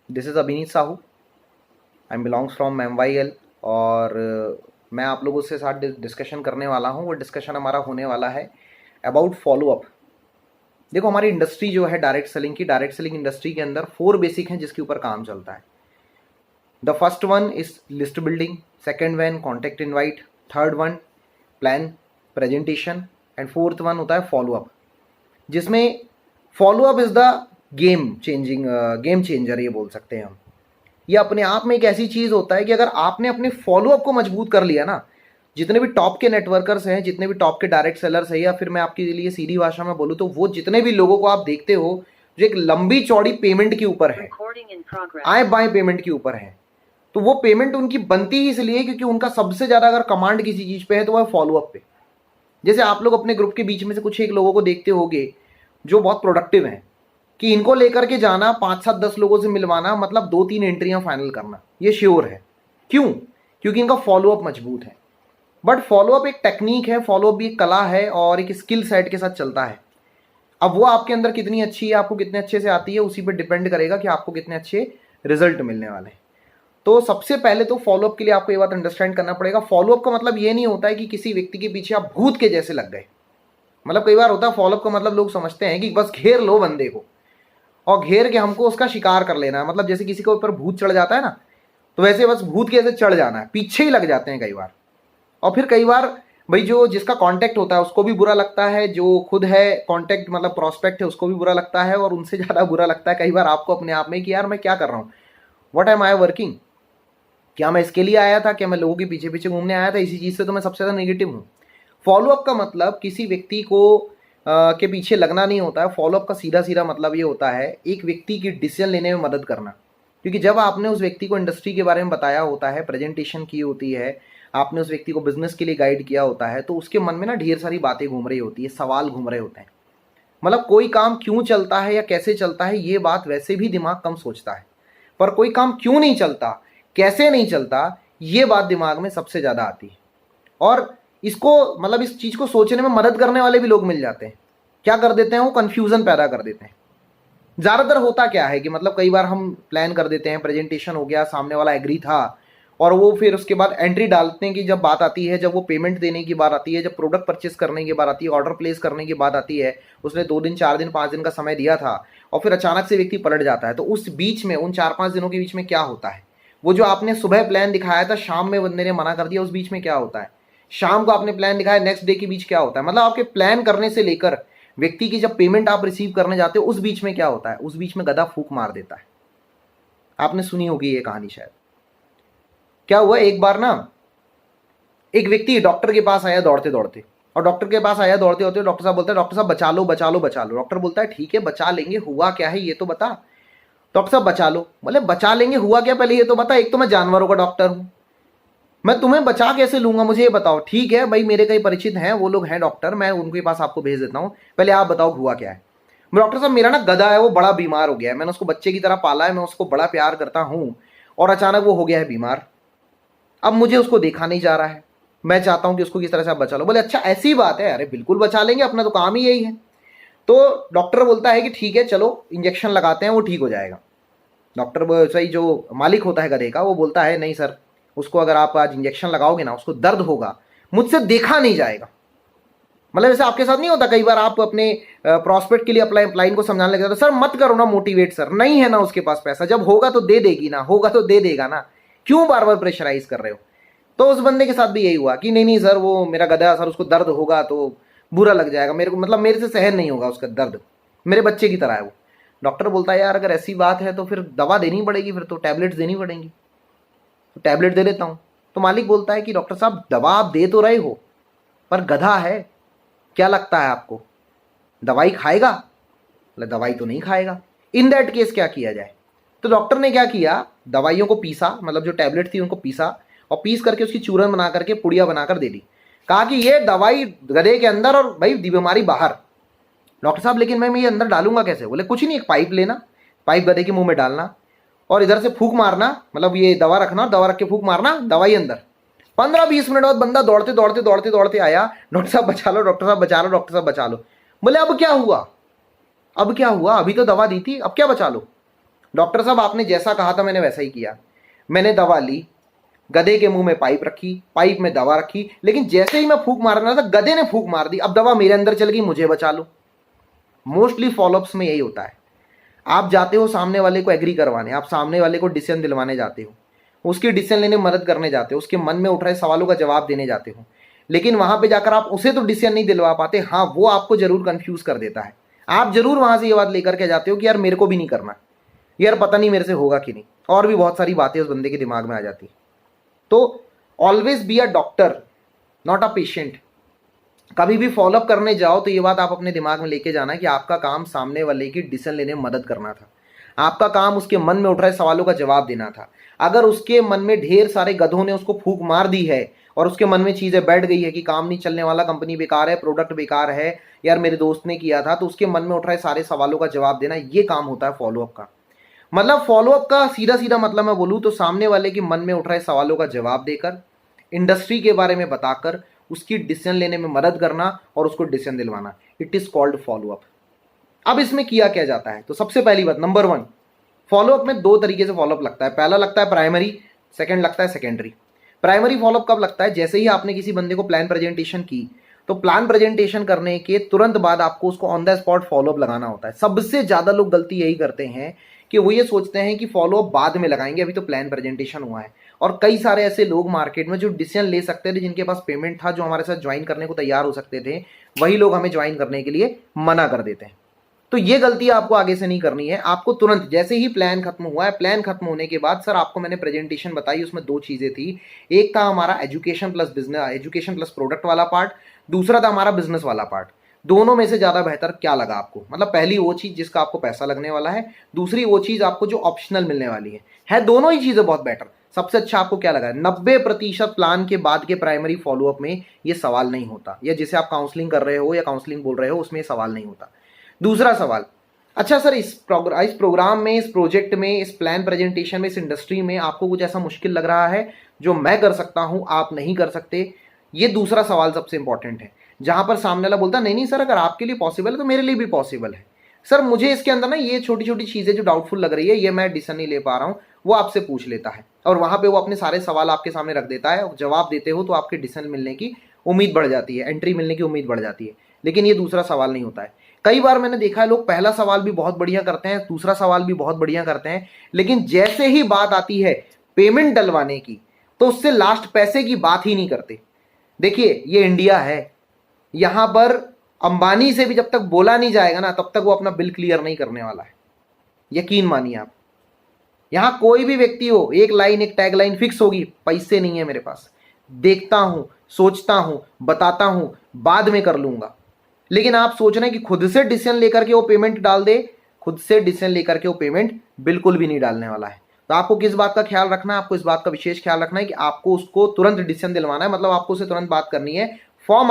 This is अभिनीत साहू। आई belongs from MYL। और मैं आप लोगों से साथ डिस्कशन करने वाला हूँ। वो डिस्कशन हमारा होने वाला है अबाउट फॉलोअप। देखो, हमारी इंडस्ट्री जो है डायरेक्ट सेलिंग की, डायरेक्ट सेलिंग इंडस्ट्री के अंदर 4 बेसिक हैं जिसके ऊपर काम चलता है। The first one is list building, second one contact invite, third one plan presentation, and fourth one होता है फॉलोअप, जिसमें follow up is the game changer ये बोल सकते हैं हम। ये अपने आप में एक ऐसी चीज़ होता है कि अगर आपने अपने फॉलोअप को मजबूत कर लिया ना, जितने भी टॉप के नेटवर्कर्स हैं, जितने भी टॉप के डायरेक्ट सेलर्स हैं, या फिर मैं आपके लिए सीधी भाषा में बोलूँ तो वो जितने भी लोगों को आप देखते हो जो एक लंबी चौड़ी पेमेंट के ऊपर है, आय बाय पेमेंट के ऊपर है, तो वो पेमेंट उनकी बनती ही इसलिए क्योंकि उनका सबसे ज़्यादा अगर कमांड किसी चीज़ पे है तो वह फॉलोअप पे। जैसे आप लोग अपने ग्रुप के बीच में से कुछ एक लोगों को देखते होंगे जो बहुत प्रोडक्टिव हैं, कि इनको लेकर के जाना 5-7-10 लोगों से मिलवाना, मतलब 2-3 एंट्रियां फाइनल करना, ये श्योर है। क्यों? क्योंकि इनका फॉलोअप मजबूत है। बट फॉलोअप एक टेक्निक है, फॉलोअप भी एक कला है और एक स्किल सेट के साथ चलता है। अब वो आपके अंदर कितनी अच्छी है, आपको कितने अच्छे से आती है, उसी पर डिपेंड करेगा कि आपको कितने अच्छे रिजल्ट मिलने वाले हैं। तो सबसे पहले तो फॉलोअप के लिए आपको ये बात अंडरस्टैंड करना पड़ेगा। फॉलोअप का मतलब ये नहीं होता है कि किसी व्यक्ति के पीछे आप भूत के जैसे लग गए। मतलब कई बार होता है फॉलोअप का मतलब लोग समझते हैं कि बस घेर लो बंदे को और घेर के हमको उसका शिकार कर लेना है। मतलब जैसे किसी के ऊपर भूत चढ़ जाता है ना, तो वैसे बस भूत के जैसे चढ़ जाना है, पीछे ही लग जाते हैं कई बार। और फिर कई बार भाई जो जिसका कांटेक्ट होता है उसको भी बुरा लगता है, जो खुद है कांटेक्ट मतलब प्रोस्पेक्ट है उसको भी बुरा लगता है, और उनसे ज़्यादा बुरा लगता है कई बार आपको अपने आप में कि यार मैं क्या कर रहा हूँ, व्हाट एम आई वर्किंग, क्या मैं इसके लिए आया था, क्या मैं लोगों के पीछे पीछे घूमने आया था, इसी चीज़ से तो मैं सबसे ज़्यादा नेगेटिव हूँ। फॉलोअप का मतलब किसी व्यक्ति को के पीछे लगना नहीं होता है। फॉलोअप का सीधा सीधा मतलब ये होता है एक व्यक्ति की डिसीजन लेने में मदद करना। क्योंकि जब आपने उस व्यक्ति को इंडस्ट्री के बारे में बताया होता है, प्रेजेंटेशन की होती है, आपने उस व्यक्ति को बिजनेस के लिए गाइड किया होता है, तो उसके मन में ना ढेर सारी बातें घूम रही होती है, सवाल घूम रहे होते हैं। मतलब कोई काम क्यों चलता है या कैसे चलता है ये बात वैसे भी दिमाग कम सोचता है, पर कोई काम क्यों नहीं चलता, कैसे नहीं चलता, ये बात दिमाग में सबसे ज़्यादा आती है। और इसको मतलब इस चीज़ को सोचने में मदद करने वाले भी लोग मिल जाते हैं। क्या कर देते हैं वो, कन्फ्यूज़न पैदा कर देते हैं। ज़्यादातर होता क्या है कि मतलब कई बार हम प्लान कर देते हैं, प्रेजेंटेशन हो गया, सामने वाला एग्री था, और वो फिर उसके बाद एंट्री डालते हैं कि जब बात आती है, जब वो पेमेंट देने की बात आती है, जब प्रोडक्ट परचेस करने की बात आती है, ऑर्डर प्लेस करने की बात आती है, उसने 2 दिन 4 दिन 5 दिन का समय दिया था और फिर अचानक से व्यक्ति पलट जाता है। तो उस बीच में उन 4-5 दिनों के बीच में क्या होता है, वो जो आपने सुबह प्लान दिखाया था शाम में बंदे ने मना कर दिया, उस बीच में क्या होता है, शाम को आपने प्लान दिखाया नेक्स्ट डे के बीच क्या होता है। मतलब आपके प्लान करने से लेकर व्यक्ति की जब पेमेंट आप रिसीव करने जाते हो उस बीच में क्या होता है, उस बीच में गधा फूंक मार देता है। आपने सुनी होगी ये कहानी शायद। क्या हुआ, एक बार ना एक व्यक्ति डॉक्टर के पास आया दौड़ते दौड़ते, और डॉक्टर के पास आया दौड़ते दौड़ते, डॉक्टर साहब बोलते हैं डॉक्टर साहब बचा लो बचा लो बचा लो। डॉक्टर बोलता है ठीक है बचा लेंगे, हुआ क्या है ये तो बता। डॉक्टर साहब बचा लो, बोले बचा लेंगे, हुआ क्या पहले ये तो बता, एक तो मैं जानवरों का डॉक्टर हूं, मैं तुम्हें बचा कैसे लूंगा, मुझे ये बताओ। ठीक है भाई, मेरे कई परिचित हैं, वो लोग हैं डॉक्टर, मैं उनके पास आपको भेज देता हूँ, पहले आप बताओ हुआ क्या है। डॉक्टर साहब मेरा ना गधा है, वो बड़ा बीमार हो गया है, मैंने उसको बच्चे की तरह पाला है, मैं उसको बड़ा प्यार करता हूँ, और अचानक वो हो गया है बीमार, अब मुझे उसको देखा नहीं जा रहा है, मैं चाहता हूं कि उसको किस तरह से आप बचा लो। बोले अच्छा ऐसी बात है, अरे बिल्कुल बचा लेंगे, अपना तो काम ही यही है। तो डॉक्टर बोलता है कि ठीक है चलो इंजेक्शन लगाते हैं, वो ठीक हो जाएगा। डॉक्टर सही जो मालिक होता है गधे का, वो बोलता है नहीं सर, उसको अगर आप आज इंजेक्शन लगाओगे ना उसको दर्द होगा, मुझसे देखा नहीं जाएगा। मतलब जैसे आपके साथ नहीं होता, कई बार आप अपने प्रॉस्पेक्ट के लिए अप्लाइन को समझाने लगे तो सर मत करो ना मोटिवेट, सर नहीं है ना उसके पास पैसा, जब होगा तो दे देगी ना, होगा तो दे देगा ना, क्यों बार बार प्रेशराइज कर रहे हो। तो उस बंदे के साथ भी यही हुआ कि नहीं नहीं सर वो मेरा गधा सर, उसको दर्द होगा तो बुरा लग जाएगा मेरे को, मतलब मेरे से सहन नहीं होगा उसका दर्द, मेरे बच्चे की तरह है वो। डॉक्टर बोलता है यार अगर ऐसी बात है तो फिर दवा देनी पड़ेगी, फिर तो टैबलेट्स देनी पड़ेंगी, तो टैबलेट दे देता हूँ। तो मालिक बोलता है कि डॉक्टर साहब दवा आप दे तो रहे हो, पर गधा है, क्या लगता है आपको दवाई खाएगा? बोले दवाई तो नहीं खाएगा। इन दैट केस क्या किया जाए? तो डॉक्टर ने क्या किया, दवाइयों को पीसा, मतलब जो टैबलेट थी उनको पीसा, और पीस करके उसकी चूरन बना करके पुड़िया बनाकर दे दी। कहा कि ये दवाई गधे के अंदर और भाई बीमारी बाहर। डॉक्टर साहब लेकिन मैं ये अंदर डालूंगा कैसे? बोले कुछ नहीं, एक पाइप लेना, पाइप गधे के मुंह में डालना और इधर से फूंक मारना, मतलब ये दवा रखना, दवा रख के फूंक मारना, दवाई अंदर। 15-20 मिनट बाद बंदा दौड़ते दौड़ते दौड़ते दौड़ते आया, डॉक्टर साहब बचा लो डॉक्टर साहब बचा लो डॉक्टर साहब बचा लो। बोले अब क्या हुआ, अब क्या हुआ, अभी तो दवा दी थी, अब क्या बचा लो? डॉक्टर साहब आपने जैसा कहा था मैंने वैसा ही किया, मैंने दवा ली, गधे के मुंह में पाइप रखी, पाइप में दवा रखी, लेकिन जैसे ही मैं फूंक मारना था गधे ने फूंक मार दी, अब दवा मेरे अंदर चल गई, मुझे बचा लो। मोस्टली फॉलोअप्स में यही होता है। आप जाते हो सामने वाले को एग्री करवाने, आप सामने वाले को डिसीजन दिलवाने जाते हो, उसकी डिसीजन लेने में मदद करने जाते हो, उसके मन में उठ रहे सवालों का जवाब देने जाते हो, लेकिन वहां पे जाकर आप उसे तो डिसीजन नहीं दिलवा पाते, हाँ वो आपको जरूर कंफ्यूज कर देता है। आप जरूर वहां से ये बात लेकर के जाते हो कि यार मेरे को भी नहीं करना, यार पता नहीं मेरे से होगा कि नहीं, और भी बहुत सारी बातें उस बंदे के दिमाग में आ जाती। तो always be a doctor, not a patient. कभी भी फॉलोअप करने जाओ तो ये बात आप अपने दिमाग में लेके जाना कि आपका काम सामने वाले की डिसीजन लेने में मदद करना था, आपका काम उसके मन में उठ रहे सवालों का जवाब देना था। अगर उसके मन में ढेर सारे गधों ने उसको फूंक मार दी है और उसके मन में चीजें बैठ गई है कि काम नहीं चलने वाला, कंपनी बेकार है, प्रोडक्ट बेकार है, यार मेरे दोस्त ने किया था, तो उसके मन में उठ रहे सारे सवालों का जवाब देना, ये काम होता है फॉलोअप का। मतलब फॉलोअप का सीधा सीधा मतलब मैं बोलूं तो सामने वाले के मन में उठ रहे सवालों का जवाब देकर, इंडस्ट्री के बारे में बताकर, उसकी डिसीजन लेने में मदद करना और उसको डिसीजन दिलवाना, इट इज कॉल्ड फॉलोअप। अब इसमें किया क्या जाता है, तो सबसे पहली बात नंबर 1, फॉलोअप में 2 तरीके से फॉलोअप लगता है। पहला लगता है प्राइमरी, सेकंड लगता है सेकेंडरी। प्राइमरी फॉलोअप कब लगता है, जैसे ही आपने किसी बंदे को प्लान प्रेजेंटेशन की, तो प्लान प्रेजेंटेशन करने के तुरंत बाद आपको उसको ऑन द स्पॉट फॉलोअप लगाना होता है। सबसे ज्यादा लोग गलती यही करते हैं कि वो ये सोचते हैं कि फॉलोअप बाद में लगाएंगे, अभी तो प्लान प्रेजेंटेशन हुआ है। और कई सारे ऐसे लोग मार्केट में जो डिसीजन ले सकते थे, जिनके पास पेमेंट था, जो हमारे साथ ज्वाइन करने को तैयार हो सकते थे, वही लोग हमें ज्वाइन करने के लिए मना कर देते हैं। तो ये गलती आपको आगे से नहीं करनी है। आपको तुरंत जैसे ही प्लान खत्म हुआ है, प्लान खत्म होने के बाद सर आपको मैंने प्रेजेंटेशन बताई, उसमें 2 चीजें थी, एक था हमारा education plus business, education plus product वाला पार्ट, दूसरा था हमारा बिजनेस वाला पार्ट। दोनों में से ज्यादा बेहतर क्या लगा आपको, मतलब पहली वो चीज जिसका आपको पैसा लगने वाला है, दूसरी वो चीज आपको जो ऑप्शनल मिलने वाली है दोनों ही चीजें बहुत बेटर। सबसे अच्छा आपको क्या लगा? 90% प्लान के बाद के प्राइमरी फॉलोअप में ये सवाल नहीं होता, या जिसे आप काउंसलिंग कर रहे हो या काउंसलिंग बोल रहे हो उसमें सवाल नहीं होता। दूसरा सवाल, अच्छा सर इस प्रोग्राम में, इस प्रोजेक्ट में, इस प्लान प्रेजेंटेशन में, इस इंडस्ट्री में आपको कुछ ऐसा मुश्किल लग रहा है जो मैं कर सकता हूं आप नहीं कर सकते? ये दूसरा सवाल सबसे इंपॉर्टेंट है, जहां पर सामने वाला बोलता नहीं नहीं सर अगर आपके लिए पॉसिबल है तो मेरे लिए भी पॉसिबल है। सर मुझे इसके अंदर ना ये छोटी छोटी चीजें जो डाउटफुल लग रही है, ये मैं डिसीजन नहीं ले पा रहा हूं, वो आपसे पूछ लेता है और वहां पे वो अपने सारे सवाल आपके सामने रख देता है, जवाब देते हो तो आपके डिसीजन मिलने की उम्मीद बढ़ जाती है, एंट्री मिलने की उम्मीद बढ़ जाती है। लेकिन ये दूसरा सवाल नहीं होता है। कई बार मैंने देखा है लोग पहला सवाल भी बहुत बढ़िया करते हैं, दूसरा सवाल भी बहुत बढ़िया करते हैं, लेकिन जैसे ही बात आती है पेमेंट डलवाने की तो उससे लास्ट पैसे की बात ही नहीं करते। देखिए ये इंडिया है, यहां पर अंबानी से भी जब तक बोला नहीं जाएगा ना तब तक वो अपना बिल क्लियर नहीं करने वाला है, यकीन मानिए आप। यहां कोई भी व्यक्ति हो, एक लाइन, एक टैग लाइन फिक्स होगी, पैसे नहीं है मेरे पास, देखता हूं, सोचता हूं, बताता हूं, बाद में कर लूंगा। लेकिन आप सोच रहे हैं कि खुद से डिसीजन लेकर के वो पेमेंट डाल दे, खुद से डिसीजन लेकर के वो पेमेंट बिल्कुल भी नहीं डालने वाला है। तो आपको किस बात का ख्याल रखना है? आपको इस बात का विशेष ख्याल रखना है कि आपको उसको तुरंत डिसीजन दिलवाना है, मतलब आपको उसे तुरंत बात करनी है। फॉर्म